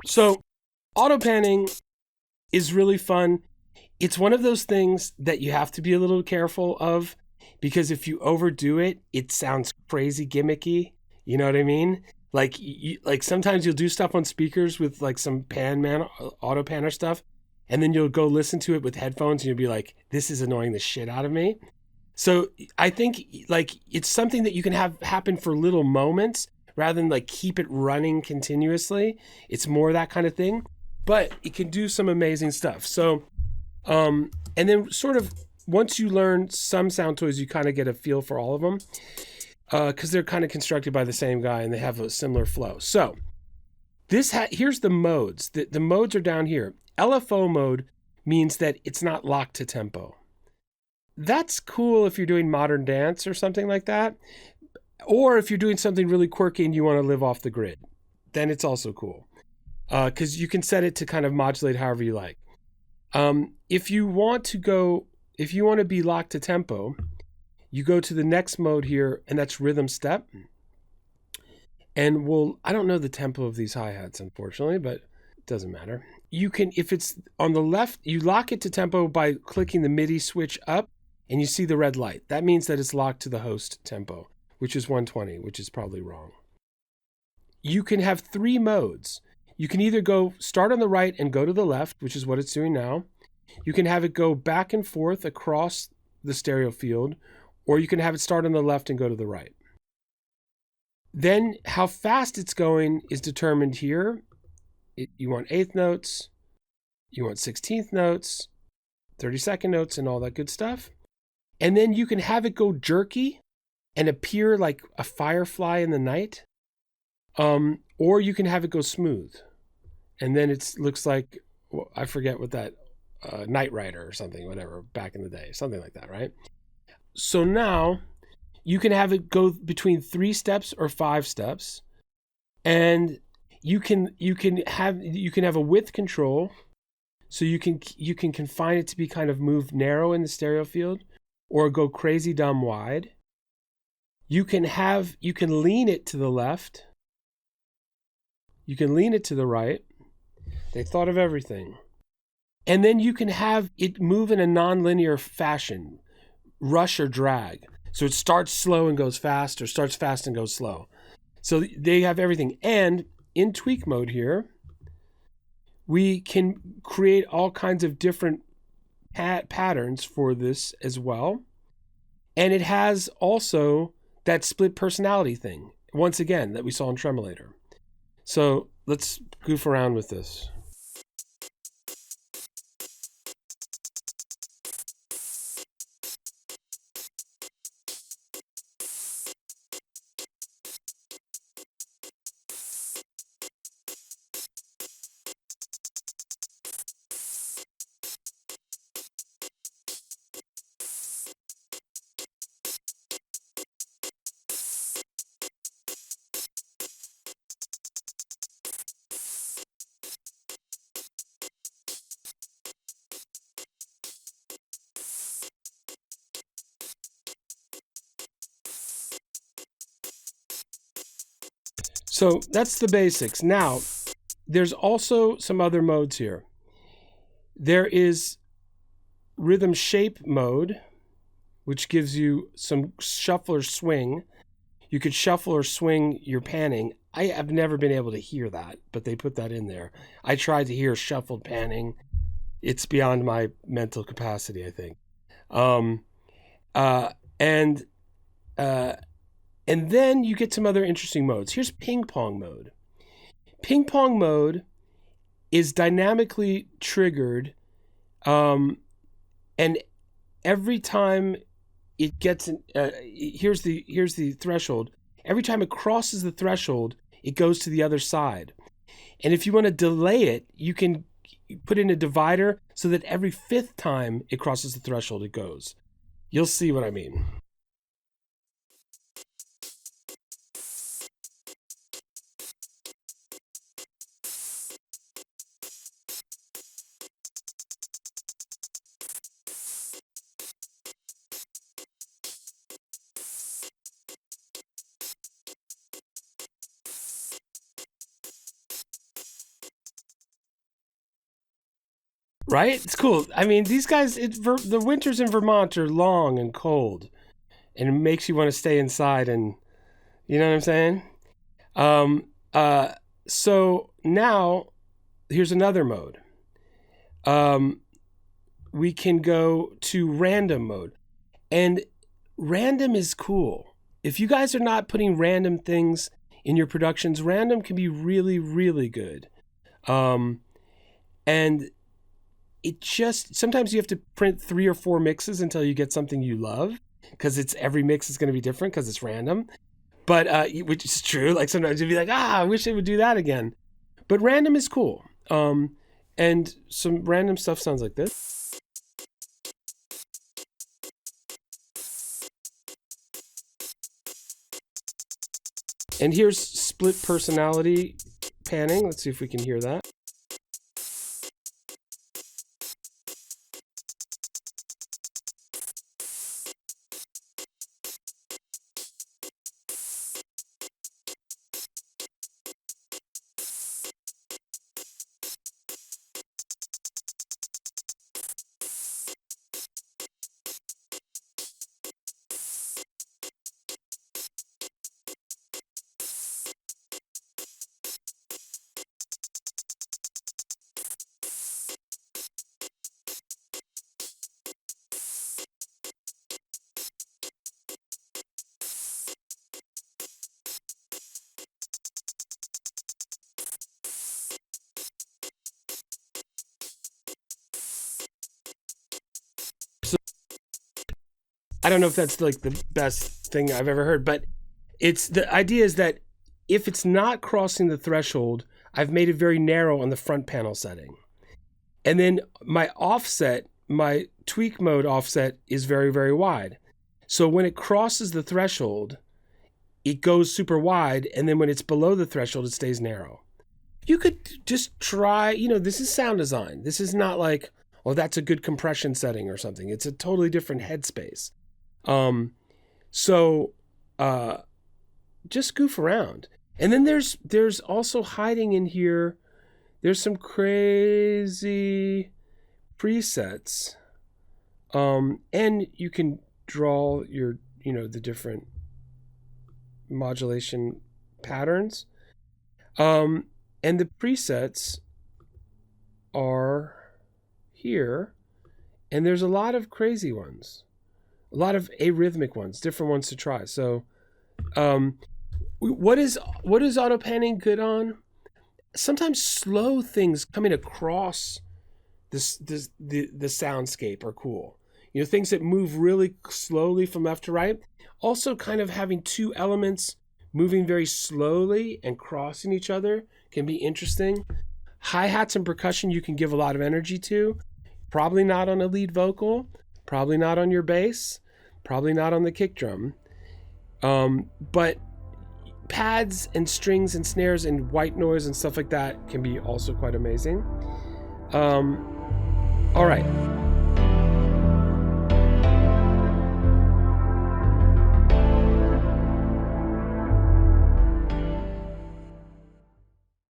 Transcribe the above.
So auto panning is really fun. It's one of those things that you have to be a little careful of because if you overdo it, it sounds crazy gimmicky. You know what I mean? Like like sometimes you'll do stuff on speakers with like some PanMan auto panner stuff, and then you'll go listen to it with headphones and you'll be like, "This is annoying the shit out of me." So I think like it's something that you can have happen for little moments rather than like keep it running continuously. It's more that kind of thing, but it can do some amazing stuff. So and then sort of once you learn some sound toys, you kind of get a feel for all of them because they're kind of constructed by the same guy and they have a similar flow. So here's the modes. The modes are down here. LFO mode means that it's not locked to tempo. That's cool if you're doing modern dance or something like that. Or if you're doing something really quirky and you want to live off the grid, then it's also cool because you can set it to kind of modulate however you like. If you want to be locked to tempo, you go to the next mode here, and that's rhythm step. And I don't know the tempo of these hi-hats, unfortunately, but it doesn't matter. You can, if it's on the left, you lock it to tempo by clicking the MIDI switch up, and you see the red light. That means that it's locked to the host tempo, which is 120, which is probably wrong. You can have 3 modes. You can either go start on the right and go to the left, which is what it's doing now. You can have it go back and forth across the stereo field, or you can have it start on the left and go to the right. Then how fast it's going is determined here. You want 8th notes, you want 16th notes, 32nd notes, and all that good stuff. And then you can have it go jerky and appear like a firefly in the night. Or you can have it go smooth. And then it looks like, well, I forget what that, Knight Rider or something, whatever, back in the day, something like that, right? So now you can have it go between 3 steps or 5 steps. And you can have a width control. So you can confine it to be kind of moved narrow in the stereo field or go crazy dumb wide. You can lean it to the left. You can lean it to the right. They thought of everything. And then you can have it move in a non-linear fashion, rush or drag. So it starts slow and goes fast, or starts fast and goes slow. So they have everything. And in tweak mode here, we can create all kinds of different patterns for this as well. And it has also that split personality thing, once again, that we saw in Tremolator. So let's goof around with this. So that's the basics. Now, there's also some other modes here. There is rhythm shape mode, which gives you some shuffle or swing. You could shuffle or swing your panning. I have never been able to hear that, but they put that in there. I tried to hear shuffled panning. It's beyond my mental capacity, I think. Um, uh, and uh, and then you get some other interesting modes. Here's ping pong mode. Ping pong mode is dynamically triggered, and every time it gets here's the threshold. Every time it crosses the threshold, it goes to the other side. And if you want to delay it, you can put in a divider so that every 5th time it crosses the threshold, it goes. You'll see what I mean. Right? It's cool. I mean, these guys, the winters in Vermont are long and cold, and it makes you want to stay inside. And you know what I'm saying? Um, uh, so now here's another mode. We can go to random mode, and random is cool. If you guys are not putting random things in your productions, random can be really, really good. And it just, sometimes you have to print 3 or 4 mixes until you get something you love, because every mix is going to be different because it's random. But which is true. Like sometimes you'd be like, I wish they would do that again. But random is cool. And some random stuff sounds like this. And here's split personality panning. Let's see if we can hear that. I don't know if that's like the best thing I've ever heard, but it's the idea is that if it's not crossing the threshold, I've made it very narrow on the front panel setting. And then my offset, my tweak mode offset is very, very wide. So when it crosses the threshold, it goes super wide. And then when it's below the threshold, it stays narrow. You could just try, this is sound design. This is not like, oh, that's a good compression setting or something. It's a totally different headspace. So just goof around. And then there's also hiding in here, there's some crazy presets. And you can draw your, the different modulation patterns. And the presets are here, and there's a lot of crazy ones. A lot of arrhythmic ones, different ones to try. So, what is auto panning good on? Sometimes slow things coming across the soundscape are cool. Things that move really slowly from left to right. Also, kind of having 2 elements moving very slowly and crossing each other can be interesting. Hi-hats and percussion you can give a lot of energy to. Probably not on a lead vocal. Probably not on your bass. Probably not on the kick drum. But pads and strings and snares and white noise and stuff like that can be also quite amazing. All right.